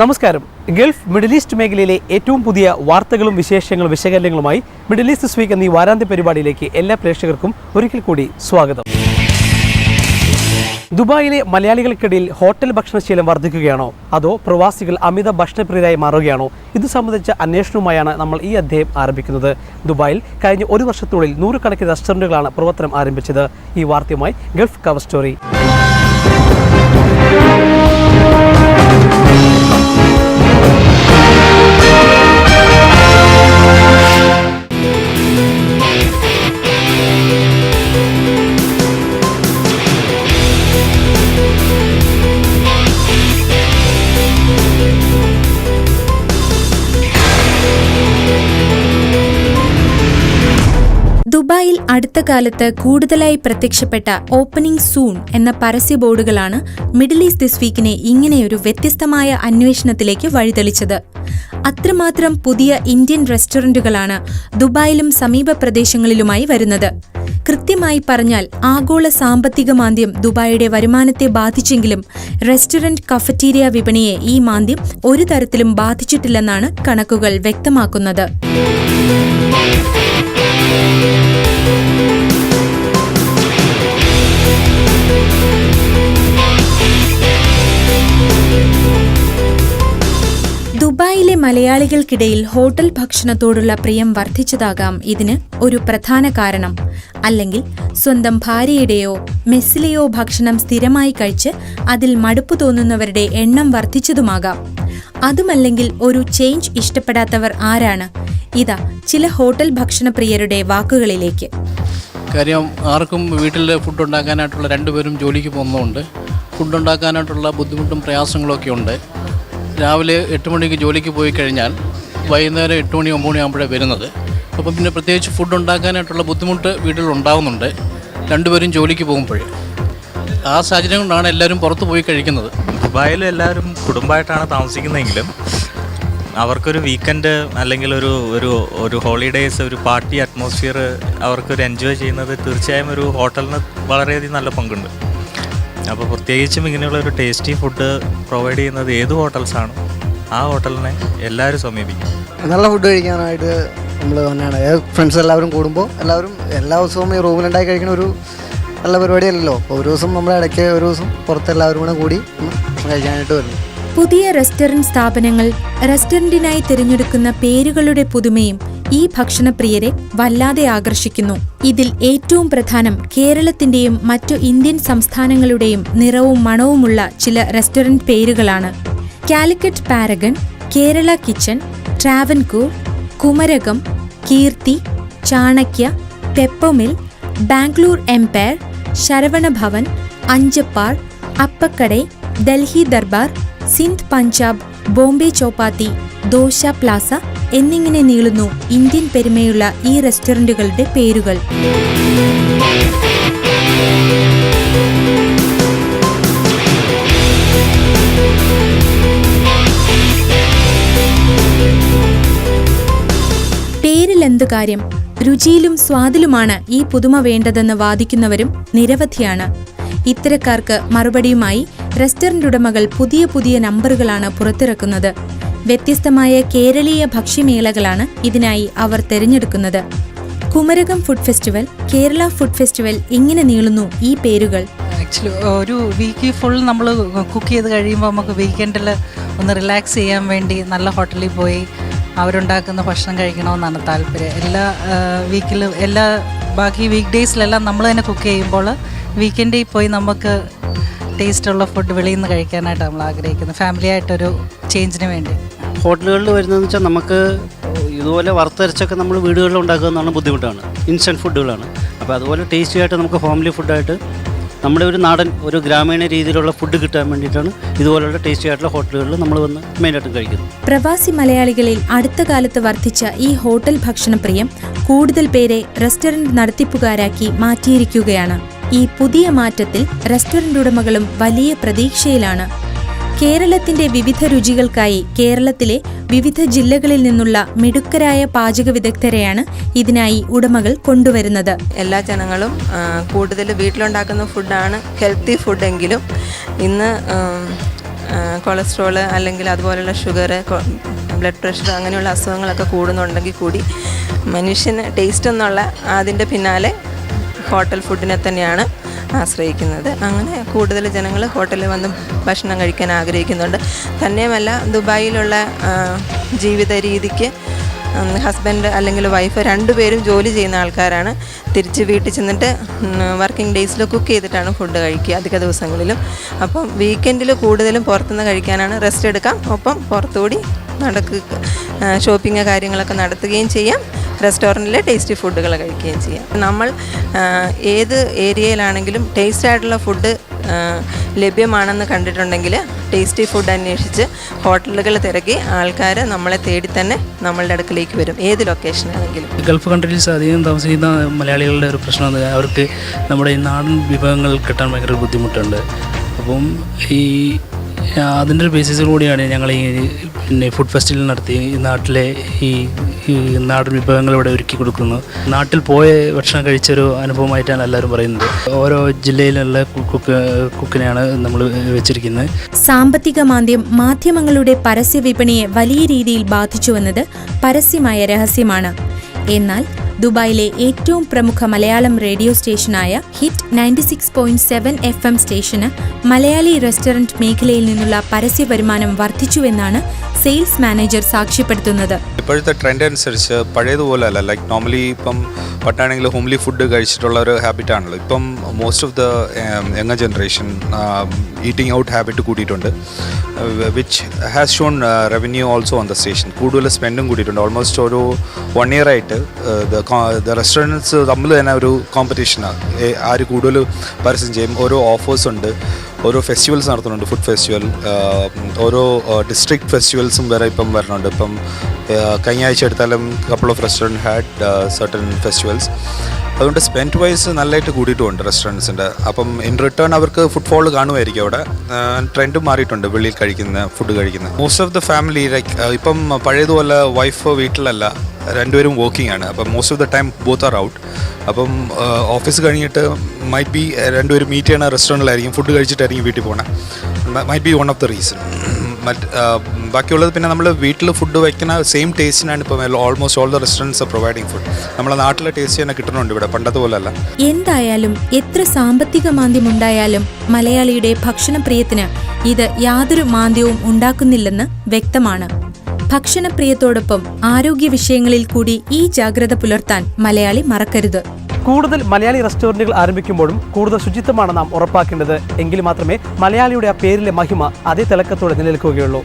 നമസ്കാരം. Gulf middle east മേഖലയിലെ ഏറ്റവും പുതിയ വാർത്തകളും വിശേഷങ്ങളും വിശകലനങ്ങളുമായി മിഡിൽ ഈസ്റ്റ് ദിസ് വീക്ക് എന്ന ഈ വാരാന്ത്യ പരിപാടിയിലേക്ക് എല്ലാ പ്രേക്ഷകർക്കും ഒരിക്കൽ കൂടി സ്വാഗതം. ദുബായിലെ മലയാളികൾക്കിടയിൽ ഹോട്ടൽ ഭക്ഷണശീലം വർദ്ധിക്കുകയാണോ അതോ പ്രവാസികൾ അമിത ഭക്ഷണപ്രിയരായി മാറുകയാണോ? ഇത് സംബന്ധിച്ച അന്വേഷണവുമായാണ് നമ്മൾ ഈ അധ്യായം ആരംഭിക്കുന്നത്. ദുബായിൽ കഴിഞ്ഞ ഒരു വർഷത്തിനുള്ളിൽ 100 കണക്കിന് റെസ്റ്റോറൻറ്റുകളാണ് പ്രവർത്തനം ആരംഭിച്ചത്. ഈ വാർത്തയുമായി ഗൾഫ് കവർ സ്റ്റോറി. ദുബായിൽ അടുത്ത കാലത്ത് കൂടുതലായി പ്രത്യക്ഷപ്പെട്ട ഓപ്പണിംഗ് സൂൺ എന്ന പരസ്യ ബോർഡുകളാണ് മിഡിൽ ഈസ്റ്റ് ദിസ് വീക്കിനെ ഇങ്ങനെയൊരു വ്യത്യസ്തമായ അന്വേഷണത്തിലേക്ക് വഴിതെളിച്ചത്. അത്രമാത്രം പുതിയ ഇന്ത്യൻ റെസ്റ്റോറന്റുകളാണ് ദുബായിലും സമീപ പ്രദേശങ്ങളിലുമായി വരുന്നത്. കൃത്യമായി പറഞ്ഞാൽ ആഗോള സാമ്പത്തിക മാന്ദ്യം ദുബായിയുടെ വരുമാനത്തെ ബാധിച്ചെങ്കിലും റെസ്റ്റോറന്റ് കഫറ്റീരിയ വിപണിയെ ഈ മാന്ദ്യം ഒരു തരത്തിലും ബാധിച്ചിട്ടില്ലെന്നാണ് കണക്കുകൾ വ്യക്തമാക്കുന്നത്. ദുബായിലെ മലയാളികൾക്കിടയിൽ ഹോട്ടൽ ഭക്ഷണത്തോടുള്ള പ്രിയം വർദ്ധിച്ചതാകാം ഇതിന് ഒരു പ്രധാന കാരണം. അല്ലെങ്കിൽ സ്വന്തം ഭാര്യയുടെയോ മെസ്സിലെയോ ഭക്ഷണം സ്ഥിരമായി കഴിച്ച് അതിൽ മടുപ്പു തോന്നുന്നവരുടെ എണ്ണം വർദ്ധിച്ചതുമാകാം. അതുമല്ലെങ്കിൽ ഒരു ചേഞ്ച് ഇഷ്ടപ്പെടാത്തവർ ആരാണ്? ഇതാ ചില ഹോട്ടൽ ഭക്ഷണപ്രിയരുടെ വാക്കുകളിലേക്ക്. കാര്യം ആർക്കും വീട്ടിൽ ഫുഡ് ഉണ്ടാക്കാനായിട്ടുള്ള രണ്ടുപേരും ജോലിക്ക് പോകുന്നതുകൊണ്ട് ഫുഡ് ഉണ്ടാക്കാനായിട്ടുള്ള ബുദ്ധിമുട്ടും പ്രയാസങ്ങളൊക്കെ ഉണ്ട്. രാവിലെ 8 മണിക്ക് ജോലിക്ക് പോയി കഴിഞ്ഞാൽ വൈകുന്നേരം 8 മണി 9 മണി ആകുമ്പോഴേ വരുന്നത്. അപ്പം പിന്നെ പ്രത്യേകിച്ച് ഫുഡ് ഉണ്ടാക്കാനായിട്ടുള്ള ബുദ്ധിമുട്ട് വീട്ടിൽ ഉണ്ടാകുന്നുണ്ട് രണ്ടുപേരും ജോലിക്ക് പോകുമ്പോൾ. ആ സാഹചര്യം കൊണ്ടാണ് എല്ലാവരും പുറത്ത് പോയി കഴിക്കുന്നത്. ദുബായിൽ എല്ലാവരും കുടുംബമായിട്ടാണ് താമസിക്കുന്നതെങ്കിലും അവർക്കൊരു വീക്കെൻഡ് അല്ലെങ്കിൽ ഒരു ഹോളിഡേയ്സ്, ഒരു പാർട്ടി അറ്റ്മോസ്ഫിയർ അവർക്കൊരു എൻജോയ് ചെയ്യുന്നത് തീർച്ചയായും ഒരു ഹോട്ടലിന് വളരെയധികം നല്ല പങ്കുണ്ട്. അപ്പോൾ പ്രത്യേകിച്ചും ഇങ്ങനെയുള്ള ഒരു ടേസ്റ്റി ഫുഡ് പ്രൊവൈഡ് ചെയ്യുന്നത് ഏത് ഹോട്ടൽസാണ് ആ ഹോട്ടലിനെ എല്ലാവരും സമീപിക്കും. നല്ല ഫുഡ് കഴിക്കാനായിട്ട് നമ്മൾ തന്നെയാണ് ഫ്രണ്ട്സ് എല്ലാവരും കൂടുമ്പോൾ എല്ലാവരും എല്ലാ ദിവസവും ഈ റൂമിലുണ്ടായി കഴിക്കുന്ന ഒരു നല്ല പരിപാടിയല്ലല്ലോ. അപ്പോൾ ഒരു ദിവസം നമ്മൾ ഇടയ്ക്ക് ഒരു ദിവസം പുറത്ത് എല്ലാവരും കൂടി ഭക്ഷണം കഴിക്കാനായിട്ട് വരുന്നു. പുതിയ റെസ്റ്റോറന്റ് സ്ഥാപനങ്ങൾ റെസ്റ്റോറന്റിനായി തിരഞ്ഞെടുക്കുന്ന പേരുകളുടെ പുതുമയും ഈ ഭക്ഷണപ്രിയരെ വല്ലാതെ ആകർഷിക്കുന്നു. ഇതിൽ ഏറ്റവും പ്രധാനം കേരളത്തിന്റെയും മറ്റു ഇന്ത്യൻ സംസ്ഥാനങ്ങളുടെയും നിറവും മണവുമുള്ള ചില റെസ്റ്റോറന്റ് പേരുകളാണ്. കാലിക്കറ്റ് പാരഗൺ, കേരള കിച്ചൺ, ട്രാവൻകൂർ, കുമരകം, കീർത്തി, ചാണക്യ, പെപ്പമിൽ, ബാംഗ്ലൂർ എംപയർ, ശരവണ ഭവൻ, അഞ്ചപ്പാർ, അപ്പക്കടൈ, ഡൽഹി ദർബാർ, സിന്ധ് പഞ്ചാബ്, ബോംബെ ചോപ്പാത്തി, ദോശ പ്ലാസ എന്നിങ്ങനെ നീളുന്നു ഇന്ത്യൻ പെരുമയുള്ള ഈ റെസ്റ്റോറന്റുകളുടെ പേരുകൾ. പേരിലെന്തു കാര്യം? രുചിയിലും സ്വാദിലുമാണ് ഈ പുതുമ വേണ്ടതെന്ന് വാദിക്കുന്നവരും നിരവധിയാണ്. ഇത്തരക്കാർക്ക് മറുപടിയുമായി റെസ്റ്റോറന്റ് ഉടമകൾ പുതിയ പുതിയ നമ്പറുകളാണ് പുറത്തിറക്കുന്നത്. വ്യത്യസ്തമായ കേരളീയ ഭക്ഷ്യമേളകളാണ് ഇതിനായി അവർ തിരഞ്ഞെടുക്കുന്നത്. Kumarakom food festival, Kerala food festival, ഇങ്ങനെ നീളുന്നു ഈ പേരുകൾ. ആക്ച്വലി ഒരു വീക്ക് ഫുൾ നമ്മൾ കുക്ക് ചെയ്ത് കഴിയുമ്പോൾ നമുക്ക് വീക്കെൻഡിൽ ഒന്ന് റിലാക്സ് ചെയ്യാൻ വേണ്ടി നല്ല ഹോട്ടലിൽ പോയി അവരുണ്ടാക്കുന്ന ഭക്ഷണം കഴിക്കണമെന്നാണ് താല്പര്യം. ബാക്കി വീക്ക് ഡേയ്സിലെല്ലാം നമ്മൾ തന്നെ കുക്ക് ചെയ്യുമ്പോൾ വീക്കെൻഡിൽ പോയി നമുക്ക് ടേസ്റ്റുള്ള ഫുഡ് വെളിയിൽ നിന്ന് കഴിക്കാനായിട്ട് നമ്മൾ ആഗ്രഹിക്കുന്നത്, ഫാമിലി ആയിട്ടൊരു ചേഞ്ചിന് വേണ്ടി. ഹോട്ടലുകളിൽ വരുന്നതെന്ന് വെച്ചാൽ നമുക്ക് ഇതുപോലെ വറുത്തരച്ചൊക്കെ നമ്മൾ വീടുകളിൽ ഉണ്ടാക്കുന്നതാണ് ബുദ്ധിമുട്ടാണ്. ഇൻസ്റ്റൻറ്റ് ഫുഡുകളാണ്. അപ്പോൾ അതുപോലെ ടേസ്റ്റി ആയിട്ട് നമുക്ക് ഫാമിലി ഫുഡായിട്ട് നമ്മുടെ ഒരു നാടൻ ഒരു ഗ്രാമീണ രീതിയിലുള്ള ഫുഡ് കിട്ടാൻ വേണ്ടിയിട്ടാണ് ഇതുപോലുള്ള ടേസ്റ്റി ആയിട്ടുള്ള ഹോട്ടലുകളിൽ നമ്മൾ വന്ന് മെയിനായിട്ടും കഴിക്കുന്നത്. പ്രവാസി മലയാളികളിൽ അടുത്ത കാലത്ത് വർദ്ധിച്ച ഈ ഹോട്ടൽ ഭക്ഷണപ്രിയം കൂടുതൽ പേരെ റെസ്റ്റോറന്റ് നടത്തിപ്പുകാരാക്കി മാറ്റിയിരിക്കുകയാണ്. ഈ പുതിയ മാറ്റത്തിൽ റെസ്റ്റോറന്റ് ഉടമകളും വലിയ പ്രതീക്ഷയിലാണ്. കേരളത്തിന്റെ വിവിധ രുചികൾക്കായി കേരളത്തിലെ വിവിധ ജില്ലകളിൽ നിന്നുള്ള മിടുക്കരായ പാചക വിദഗ്ധരെയാണ് ഇതിനായി ഉടമകൾ കൊണ്ടുവരുന്നത്. എല്ലാ ജനങ്ങളും കൂടുതൽ വീട്ടിലുണ്ടാക്കുന്ന ഫുഡാണ് ഹെൽത്തി ഫുഡെങ്കിലും ഇന്ന് കൊളസ്ട്രോൾ അല്ലെങ്കിൽ അതുപോലെയുള്ള ഷുഗർ, ബ്ലഡ് പ്രഷർ അങ്ങനെയുള്ള അസുഖങ്ങളൊക്കെ കൂടുന്നുണ്ടെങ്കിൽ കൂടി മനുഷ്യന് ടേസ്റ്റ് എന്നുള്ള അതിൻ്റെ പിന്നാലെ ഹോട്ടൽ ഫുഡിനെ തന്നെയാണ് ആശ്രയിക്കുന്നത്. അങ്ങനെ കൂടുതൽ ജനങ്ങൾ ഹോട്ടലിൽ വന്ന് ഭക്ഷണം കഴിക്കാൻ ആഗ്രഹിക്കുന്നുണ്ട്. തന്നെയുമല്ല ദുബായിലുള്ള ജീവിത രീതിക്ക് ഹസ്ബൻഡ് അല്ലെങ്കിൽ വൈഫ് രണ്ടുപേരും ജോലി ചെയ്യുന്ന ആൾക്കാരാണ്. തിരിച്ച് വീട്ടിൽ ചെന്നിട്ട് വർക്കിംഗ് ഡേയ്സിൽ കുക്ക് ചെയ്തിട്ടാണ് ഫുഡ് കഴിക്കുക അധിക ദിവസങ്ങളിലും. അപ്പം വീക്കെൻഡിൽ കൂടുതലും പുറത്തുനിന്ന് കഴിക്കാനാണ്. റെസ്റ്റ് എടുക്കാം, ഒപ്പം പുറത്തുകൂടി ഷോപ്പിംഗ് കാര്യങ്ങളൊക്കെ നടത്തുകയും ചെയ്യാം, റെസ്റ്റോറൻറ്റിലെ ടേസ്റ്റി ഫുഡുകൾ കഴിക്കുകയും ചെയ്യാം. നമ്മൾ ഏത് ഏരിയയിലാണെങ്കിലും ടേസ്റ്റ് ആയിട്ടുള്ള ഫുഡ് ലഭ്യമാണെന്ന് കണ്ടിട്ടുണ്ടെങ്കിൽ ടേസ്റ്റി ഫുഡ് അന്വേഷിച്ച് ഹോട്ടലുകൾ തിരക്കി ആൾക്കാർ നമ്മളെ തേടി തന്നെ നമ്മളുടെ അടുക്കലേക്ക് വരും, ഏത് ലൊക്കേഷനാണെങ്കിലും. ഗൾഫ് കൺട്രീസ് അധികം താമസിക്കുന്ന മലയാളികളുടെ ഒരു പ്രശ്നം അവർക്ക് നമ്മുടെ ഈ നാടൻ വിഭവങ്ങൾ കിട്ടാൻ ഭയങ്കര ബുദ്ധിമുട്ടുണ്ട്. അപ്പം അതിൻ്റെ ഒരു ബേസിസിൽ കൂടിയാണ് ഞങ്ങൾ പിന്നെ ഫുഡ് ഫെസ്റ്റിവൽ നടത്തി നാട്ടിലെ ഈ നാടൻ വിഭവങ്ങൾ ഇവിടെ ഒരുക്കി കൊടുക്കുന്നു. നാട്ടിൽ പോയ ഭക്ഷണം കഴിച്ചൊരു അനുഭവമായിട്ടാണ് എല്ലാവരും പറയുന്നത്. ഓരോ ജില്ലയിലുള്ള കുക്കിനെയാണ് നമ്മൾ വെച്ചിരിക്കുന്നത്. സാമ്പത്തിക മാന്ദ്യം മാധ്യമങ്ങളുടെ പരസ്യ വിപണിയെ വലിയ രീതിയിൽ ബാധിച്ചുവെന്നത് പരസ്യമായ രഹസ്യമാണ്. എന്നാൽ ദുബായിലെ ഏറ്റവും പ്രമുഖ മലയാളം റേഡിയോ സ്റ്റേഷനായ ഹിറ്റ് 96.7 FM സ്റ്റേഷന് മലയാളി റെസ്റ്റോറന്റ് മേഖലയിൽ നിന്നുള്ള പരസ്യ വരുമാനം വർദ്ധിച്ചുവെന്നാണ് സെയിൽസ് മാനേജർ സാക്ഷ്യപ്പെടുത്തുന്നത്. ഇപ്പോഴത്തെ ട്രെൻഡ് അനുസരിച്ച് പഴയതുപോലെ അല്ല. ലൈക്ക് നോർമലി ഇപ്പം പട്ടാണെങ്കിൽ ഹോംലി ഫുഡ് കഴിച്ചിട്ടുള്ള ഒരു ഹാബിറ്റാണല്ലോ. ഇപ്പം most of the younger generation eating out habit കൂടിയിട്ടുണ്ട്, which has shown revenue also on the station. കൂടുതൽ സ്പെൻഡും കൂടിയിട്ടുണ്ട്. ഓൾമോസ്റ്റ് ഒരു 1 year ആയിട്ട് ദ റെസ്റ്റോറൻറ്റ്സ് തമ്മിൽ തന്നെ ഒരു കോമ്പറ്റീഷനാണ്, ആര് കൂടുതൽ പരസ്യം ചെയ്യും. ഓരോ ഓഫേഴ്സ് ഉണ്ട്, ഓരോ ഫെസ്റ്റിവൽസ് നടത്തുന്നുണ്ട്, ഫുഡ് ഫെസ്റ്റിവൽ, ഓരോ ഡിസ്ട്രിക്ട് ഫെസ്റ്റിവൽസും വരെ ഇപ്പം വരുന്നുണ്ട്. ഇപ്പം കഴിഞ്ഞ ആഴ്ച എടുത്താലും couple of restaurant had certain festivals. അതുകൊണ്ട് സ്പെൻഡ് വൈസ് നല്ലതായിട്ട് കൂടിയിട്ടുമുണ്ട് റെസ്റ്റോറൻറ്റ്സിൻ്റെ. അപ്പം ഇൻ റിട്ടേൺ അവർക്ക് ഫുട്ഫോൾ കാണുമായിരിക്കും അവിടെ. ട്രെൻഡും മാറിയിട്ടുണ്ട് വെളിയിൽ കഴിക്കുന്ന ഫുഡ് കഴിക്കുന്നത്. Most of the family like ഇപ്പം പഴയതുപോലെ വൈഫ് വീട്ടിലല്ല, രണ്ടുപേരും വർക്കിംഗ് ആണ്. അപ്പം most of the time both are out. അപ്പം ഓഫീസ് കഴിഞ്ഞിട്ട് മൈറ്റ് ബി രണ്ടുപേരും മീറ്റ് ചെയ്യണ റെസ്റ്റോറൻറ്റിലായിരിക്കും, ഫുഡ് കഴിച്ചിട്ടായിരിക്കും വീട്ടിൽ പോകണം. Might be one of the reason. ബാക്കിയുള്ളത് പിന്നെ നമ്മൾ വീട്ടിൽ ഫുഡ് വയ്ക്കുന്ന സെയിം ടേസ്റ്റിനാണ് ഇപ്പം almost all the restaurants are providing food. നമ്മളെ നാട്ടിലെ ടേസ്റ്റ് തന്നെ കിട്ടുന്നുണ്ട് ഇവിടെ, പണ്ടത്തെ പോലെയല്ല. എന്തായാലും എത്ര സാമ്പത്തിക മാന്ദ്യമുണ്ടായാലും മലയാളിയുടെ ഭക്ഷണപ്രിയത്തിന് ഇത് യാതൊരു മാന്ദ്യവും ഉണ്ടാക്കുന്നില്ലെന്ന് വ്യക്തമാണ്. ഭക്ഷണപ്രിയത്തോടൊപ്പം ആരോഗ്യ വിഷയങ്ങളിൽ കൂടി ഈ ജാഗ്രത പുലർത്താൻ മലയാളി മറക്കരുത്. കൂടുതൽ മലയാളി റെസ്റ്റോറൻറ്റുകൾ ആരംഭിക്കുമ്പോഴും കൂടുതൽ ശുചിത്വമാണ് നാം ഉറപ്പാക്കേണ്ടത്. എങ്കിൽ മാത്രമേ മലയാളിയുടെ ആ പേരിലെ മഹിമ അതേ തിളക്കത്തോടെ നിലനിൽക്കുകയുള്ളൂ.